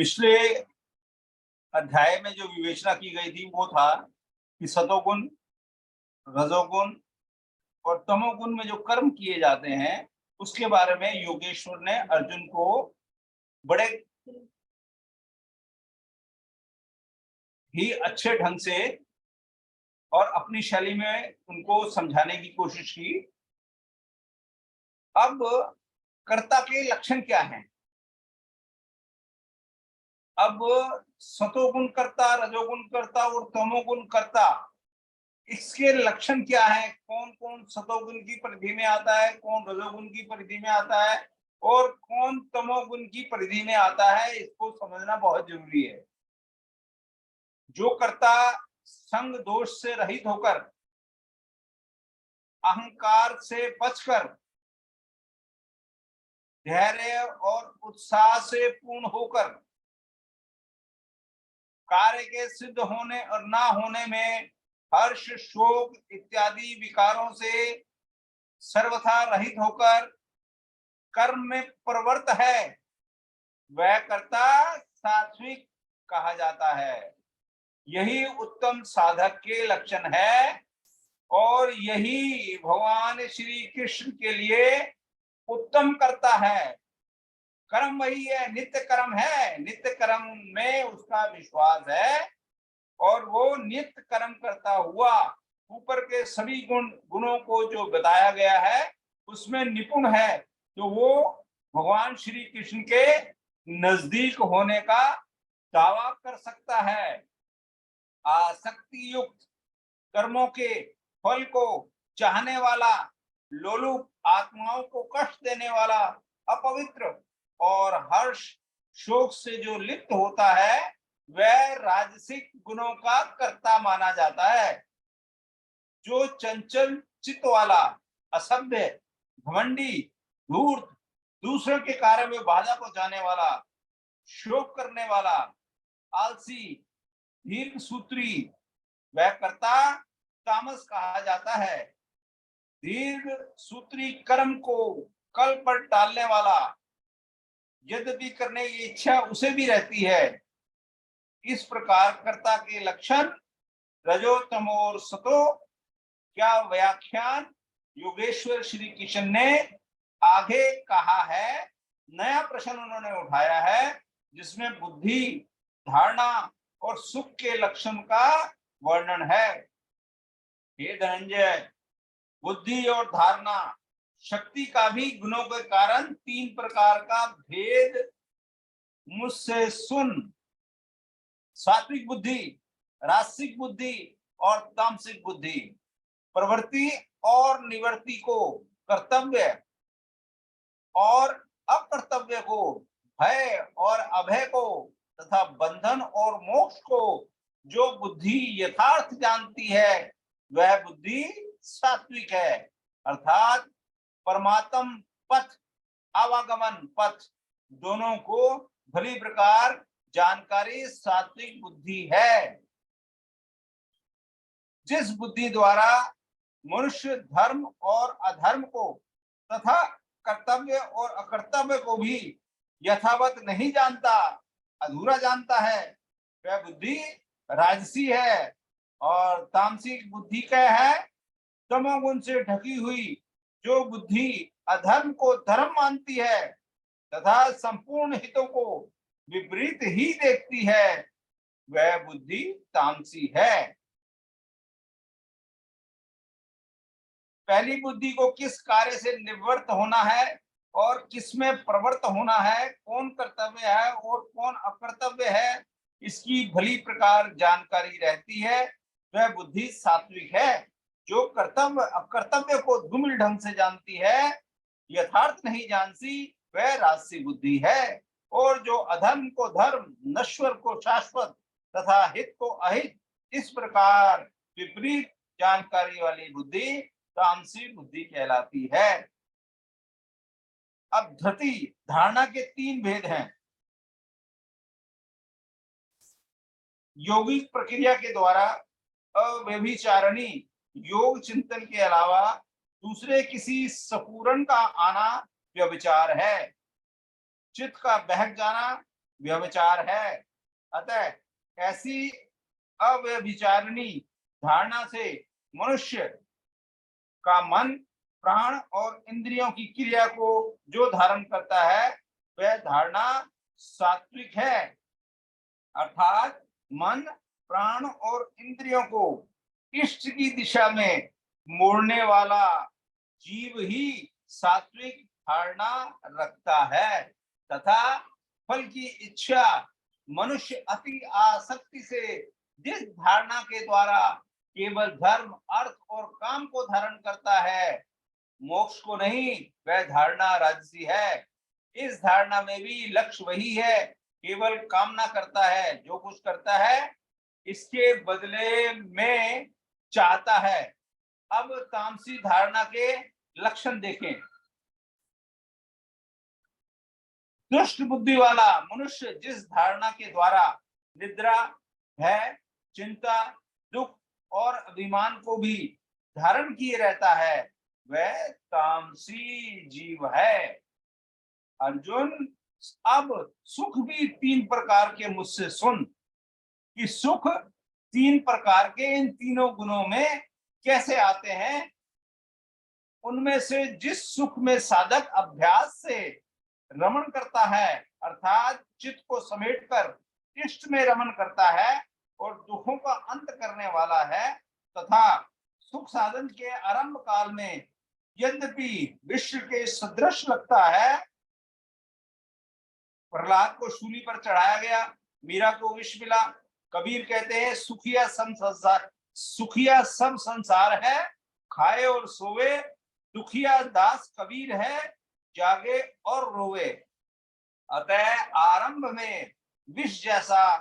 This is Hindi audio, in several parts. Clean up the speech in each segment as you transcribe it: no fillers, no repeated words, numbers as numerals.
पिछले अध्याय में जो विवेचना की गई थी वो था कि सतोगुण, रजोगुण और तमोगुण में जो कर्म किए जाते हैं उसके बारे में योगेश्वर ने अर्जुन को बड़े ही अच्छे ढंग से और अपनी शैली में उनको समझाने की कोशिश की। अब कर्ता के लक्षण क्या हैं? अब सतोगुण कर्ता, रजोगुण कर्ता और तमोगुण कर्ता, इसके लक्षण क्या है? कौन कौन सतोगुण की परिधि में आता है, कौन रजोगुण की परिधि में आता है और कौन तमोगुण की परिधि में आता है, इसको समझना बहुत जरूरी है। जो कर्ता संग दोष से रहित होकर, अहंकार से बचकर, धैर्य और उत्साह से पूर्ण होकर, कार्य के सिद्ध होने और ना होने में हर्ष, शोक इत्यादि विकारों से सर्वथा रहित होकर कर्म में प्रवृत्त है, वह कर्ता सात्विक कहा जाता है। यही उत्तम साधक के लक्षण है और यही भगवान श्री कृष्ण के लिए उत्तम कर्ता है। कर्म वही है, नित्य कर्म है, नित्य कर्म में उसका विश्वास है और वो नित्य कर्म करता हुआ ऊपर के सभी गुणों को जो बताया गया है उसमें निपुण है, तो वो भगवान श्री कृष्ण के नजदीक होने का दावा कर सकता है। आसक्ति युक्त कर्मों के फल को चाहने वाला, लोलुप, आत्माओं को कष्ट देने वाला, अपवित्र और हर्ष शोक से जो लिप्त होता है वह राजसिक गुणों का कर्ता माना जाता है। जो चंचल चित्त वाला, असभ्य, घमंडी, धूर्त, दूसरों के कार्य में बाधा पहुंचाने वाला, शोक करने वाला, आलसी, दीर्घ सूत्री, वह कर्ता तामस कहा जाता है। दीर्घ सूत्री कर्म को कल पर टालने वाला, यद्यपि करने की इच्छा उसे भी रहती है। इस प्रकार कर्ता के लक्षण रजो, तमो और सतो क्या व्याख्यान योगेश्वर श्री कृष्ण ने आगे कहा है। नया प्रश्न उन्होंने उठाया है जिसमें बुद्धि, धारणा और सुख के लक्षण का वर्णन है। हे धनंजय, बुद्धि और धारणा शक्ति का भी गुणों के कारण तीन प्रकार का भेद मुझसे सुन। सात्विक बुद्धि, रासिक बुद्धि और तामसिक बुद्धि, प्रवृत्ति और निवृत्ति को, कर्तव्य और अकर्तव्य को, भय और अभय को तथा बंधन और मोक्ष को जो बुद्धि यथार्थ जानती है वह बुद्धि सात्विक है। अर्थात परमात्म पथ, आवागमन पथ दोनों को भली प्रकार जानकारी सात्विक बुद्धि है। जिस बुद्धि द्वारा मनुष्य धर्म और अधर्म को तथा कर्तव्य और अकर्तव्य को भी यथावत नहीं जानता, अधूरा जानता है, वह बुद्धि राजसी है। और तामसिक बुद्धि क्या है? तमोगुण से ढकी हुई जो बुद्धि अधर्म को धर्म मानती है तथा संपूर्ण हितों को विपरीत ही देखती है, वह बुद्धि तामसी है। पहली बुद्धि को किस कार्य से निवृत्त होना है और किसमें प्रवृत्त होना है, कौन कर्तव्य है और कौन अकर्तव्य है, इसकी भली प्रकार जानकारी रहती है, वह बुद्धि सात्विक है। जो कर्तव्य अकर्तव्य को धूमिल ढंग से जानती है, यथार्थ नहीं जानती, वह राजसी बुद्धि है। और जो अधर्म को धर्म, नश्वर को शाश्वत तथा हित को अहित, इस प्रकार विपरीत जानकारी वाली बुद्धि तामसी बुद्धि कहलाती है। अब धृति, धारणा के तीन भेद हैं। योगिक प्रक्रिया के द्वारा अव्यभिचारिणी योग चिंतन के अलावा दूसरे किसी सपूरण का आना व्यभिचार है। चित्त का बहक जाना व्यभिचार है। अतः ऐसी अव्यभिचारिणी धारणा से मनुष्य का मन, प्राण और इंद्रियों की क्रिया को जो धारण करता है वह धारणा सात्विक है। अर्थात मन, प्राण और इंद्रियों को इष्ट की दिशा में मोड़ने वाला जीव ही सात्विक धारणा रखता है तथा फल की इच्छा मनुष्य अति आसक्ति से जिस धारणा के द्वारा केवल धर्म, अर्थ और काम को धारण करता है, मोक्ष को नहीं, वह धारणा राजसी है। इस धारणा में भी लक्ष्य वही है, केवल कामना करता है, जो कुछ करता है इसके बदले में चाहता है। अब तामसी धारणा के लक्षण देखें। दुष्ट बुद्धि वाला मनुष्य जिस धारणा के द्वारा निद्रा, भय, चिंता, दुख और अभिमान को भी धारण किए रहता है वह तामसी जीव है। अर्जुन, अब सुख भी 3 प्रकार के मुझसे सुन कि सुख 3 प्रकार के इन तीनों गुणों में कैसे आते हैं। उनमें से जिस सुख में साधक अभ्यास से रमण करता है, अर्थात चित्त को समेटकर इष्ट में रमण करता है और दुखों का अंत करने वाला है, तथा सुख साधन के आरंभ काल में यद्यपि विश्व के सदृश लगता है, प्रहलाद को शूली पर चढ़ाया गया, मीरा को विष मिला, कबीर कहते हैं सुखिया सब संसार है, खाए और सोवे, दुखिया दास कबीर है, जागे और रोवे। अतः आरंभ में विष जैसा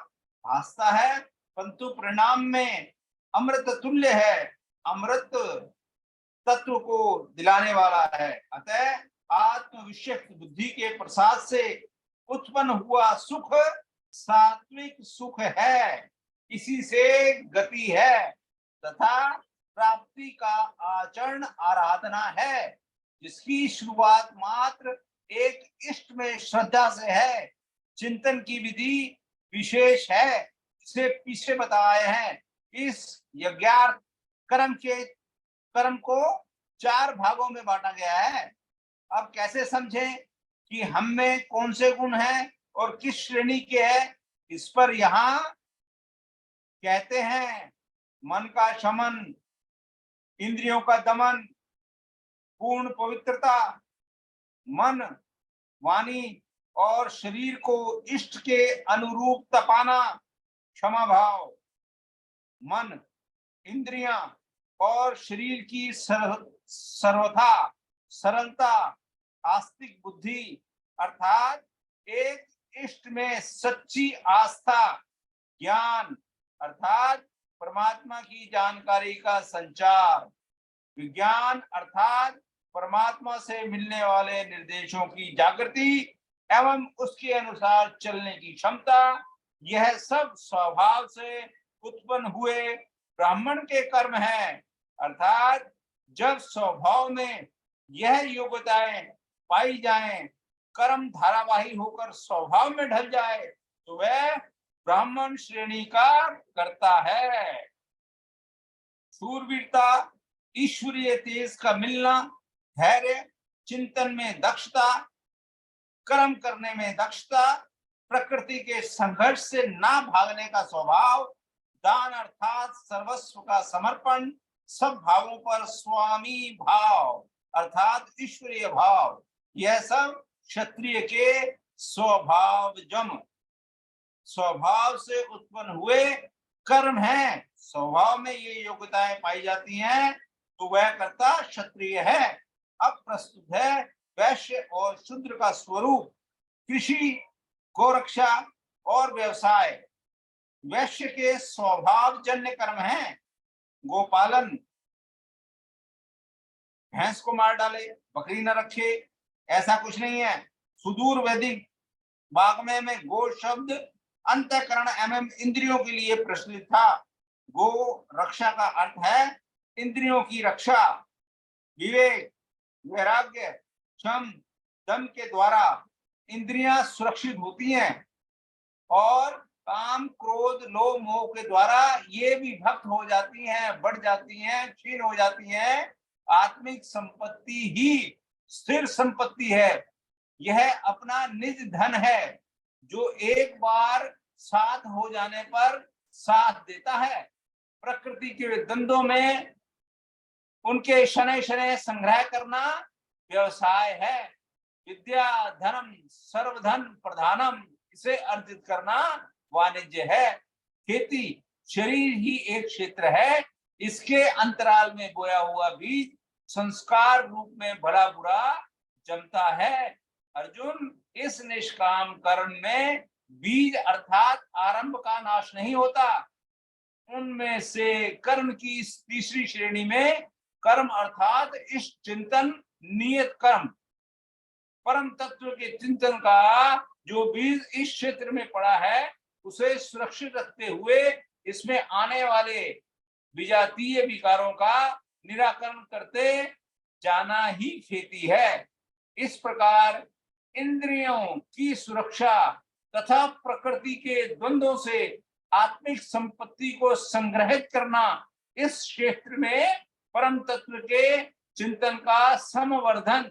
भासता है, परंतु परिणाम में अमृत तुल्य है, अमृत तत्व को दिलाने वाला है। अतः आत्मविषयक बुद्धि के प्रसाद से उत्पन्न हुआ सुख सात्विक सुख है, इसी से गति है तथा प्राप्ति का आचरण आराधना है, जिसकी शुरुआत मात्र एक इष्ट में श्रद्धा से है। चिंतन की विधि विशेष है, इसे पीछे बताए हैं। इस यज्ञार्थ कर्म को 4 भागों में बांटा गया है। अब कैसे समझें कि हम में कौन से गुण हैं और किस श्रेणी के हैं, इस पर यहाँ कहते हैं मन का शमन, इंद्रियों का दमन, पूर्ण पवित्रता, मन, वाणी और शरीर को इष्ट के अनुरूप तपाना, क्षमा भाव, मन, इंद्रियां और शरीर की सर्वथा सरलता, आस्तिक बुद्धि अर्थात एक इष्ट में सच्ची आस्था, ज्ञान अर्थात परमात्मा की जानकारी का संचार, विज्ञान अर्थात परमात्मा से मिलने वाले निर्देशों की जागृति एवं उसके अनुसार चलने की क्षमता, यह सब स्वभाव से उत्पन्न हुए ब्राह्मण के कर्म हैं। अर्थात जब स्वभाव में यह योग्यताएं पाई जाएं, कर्म धारावाही होकर स्वभाव में ढल जाए, तो वह ब्राह्मण श्रेणी का करता है। शूरवीरता, ईश्वरीय तेज का मिलना, धैर्य, चिंतन में दक्षता, कर्म करने में दक्षता, प्रकृति के संघर्ष से ना भागने का स्वभाव, दान अर्थात सर्वस्व का समर्पण, सब भावों पर स्वामी भाव अर्थात ईश्वरीय भाव, यह सब क्षत्रिय के स्वभाव से उत्पन्न हुए कर्म हैं। स्वभाव में ये योग्यताएं पाई जाती हैं तो वह कर्ता क्षत्रिय है। अब प्रस्तुत है वैश्य और शूद्र का स्वरूप। कृषि, गोरक्षा और व्यवसाय वैश्य के स्वभाव जन्य कर्म हैं। गोपालन, भैंस को मार डाले, बकरी न रखे, ऐसा कुछ नहीं है। सुदूर वैदिक वाग्मय में गो शब्द अंतःकरण एवं इंद्रियों के लिए प्रचलित था। गो रक्षा का अर्थ है इंद्रियों की रक्षा। विवेक, वैराग्य, क्षम, दम के द्वारा इंद्रियां सुरक्षित होती हैं। और काम क्रोध लोभ मोह के द्वारा ये भी भक्त हो जाती हैं, बढ़ जाती हैं, क्षीण हो जाती हैं। आत्मिक संपत्ति ही स्थिर संपत्ति है। यह अपना निज धन है जो एक बार साथ हो जाने पर साथ देता है। प्रकृति के द्वंद्वों में उनके शनै शनै संग्रह करना व्यवसाय है। विद्या धनम सर्वधन प्रधानम, इसे अर्जित करना वाणिज्य है। खेती शरीर ही एक क्षेत्र है, इसके अंतराल में बोया हुआ बीज संस्कार रूप में भला बुरा जमता है। अर्जुन, इस निष्काम कर्म में बीज अर्थात आरंभ का नाश नहीं होता। उनमें से कर्म की इस तीसरी श्रेणी में कर्म अर्थात इस चिंतन नियत कर्म परम तत्व के चिंतन का जो बीज इस क्षेत्र में पड़ा है उसे सुरक्षित रखते हुए इसमें आने वाले विजातीय विकारों का निराकरण करते जाना ही खेती है। इस प्रकार इंद्रियों की सुरक्षा तथा प्रकृति के द्वंद्वों से आत्मिक संपत्ति को संग्रहित करना इस क्षेत्र में परम तत्व के चिंतन का समवर्धन,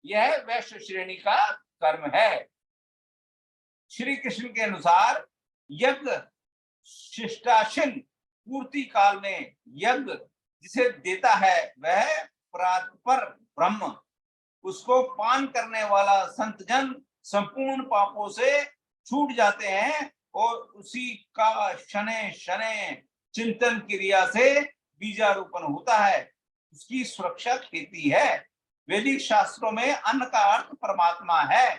यह वैश्य श्रेणी का कर्म है। श्री कृष्ण के अनुसार यज्ञ शिष्टाशीन पूर्ति काल में यज्ञ जिसे देता है वह परात्पर ब्रह्म। उसको पान करने वाला संत जन संपूर्ण पापों से छूट जाते हैं और उसी का शनै शनै चिंतन क्रिया से बीजारोपण होता है। उसकी सुरक्षा खेती है। वैदिक शास्त्रों में अन्न का अर्थ परमात्मा है।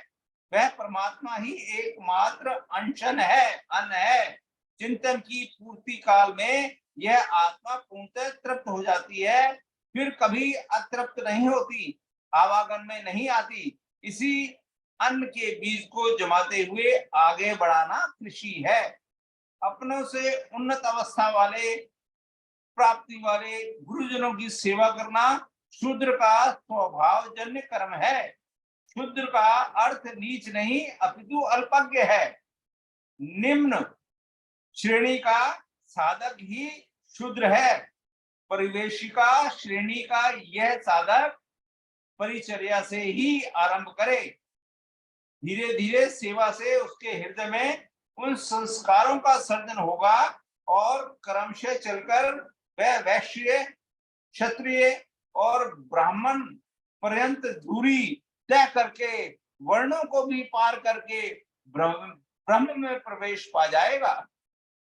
वह परमात्मा ही एकमात्र अंशन है, अन्न है। चिंतन की पूर्ति काल में यह आत्मा पूर्णतः तृप्त हो जाती है, फिर कभी अतृप्त नहीं होती, आवागन में नहीं आती। इसी अन्न के बीज को जमाते हुए आगे बढ़ाना कृषि है। अपनों से उन्नत अवस्था वाले प्राप्ति वाले गुरुजनों की सेवा करना शूद्र का स्वभावजन्य कर्म है। शूद्र का अर्थ नीच नहीं अपितु अल्पज्ञ है। निम्न श्रेणी का साधक ही शूद्र है। परिवेशिका श्रेणी का यह साधक परिचर्या से ही आरंभ करे। धीरे धीरे सेवा से उसके हृदय में उन संस्कारों का सर्जन होगा और क्रमशः चलकर वह वैश्य, क्षत्रिय और ब्राह्मण पर्यंत दूरी तय करके वर्णों को भी पार करके ब्रह्म में प्रवेश पा जाएगा।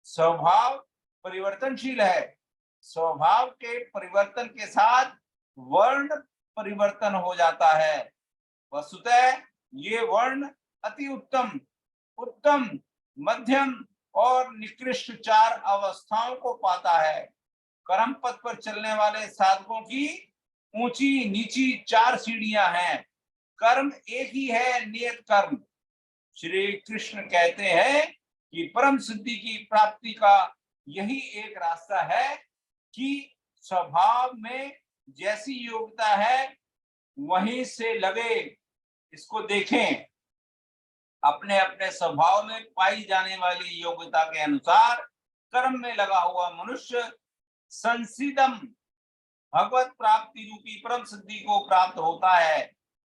स्वभाव परिवर्तनशील है। स्वभाव के परिवर्तन के साथ वर्ण परिवर्तन हो जाता है। वस्तुतः ये वर्ण अति उत्तम, उत्तम, मध्यम और निकृष्ट चार अवस्थाओं को पाता है। कर्म पथ पर चलने वाले साधकों की ऊंची नीची चार सीढ़ियां हैं। कर्म एक ही है, नियत कर्म। श्री कृष्ण कहते हैं कि परम सिद्धि की प्राप्ति का यही एक रास्ता है कि स्वभाव में जैसी योग्यता है वहीं से लगे। इसको देखें, अपने अपने स्वभाव में पाई जाने वाली योग्यता के अनुसार कर्म में लगा हुआ मनुष्य संसिदम भगवत प्राप्ति रूपी परम सिद्धि को प्राप्त होता है।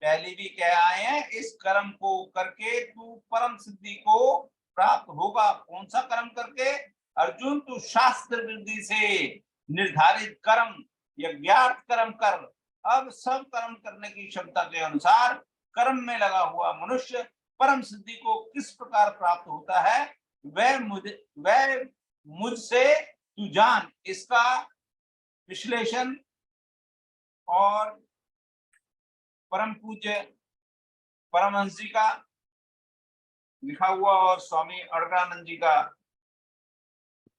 पहले भी कह आए हैं, इस कर्म को करके तू परम सिद्धि को प्राप्त होगा। कौन सा कर्म करके? अर्जुन, तू शास्त्र विधि से निर्धारित कर्म यज्ञार्थ कर्म कर। अब सब कर्म करने की क्षमता के अनुसार कर्म में लगा हुआ मनुष्य परम सिद्धि को किस प्रकार प्राप्त होता है वह मुझसे तू जान। इसका विश्लेषण और परम पूज्य परमहंस जी का लिखा हुआ और स्वामी अड़गानंद जी का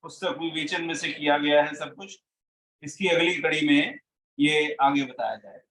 पुस्तक विवेचन में से किया गया है सब कुछ। इसकी अगली कड़ी में ये आगे बताया जाए।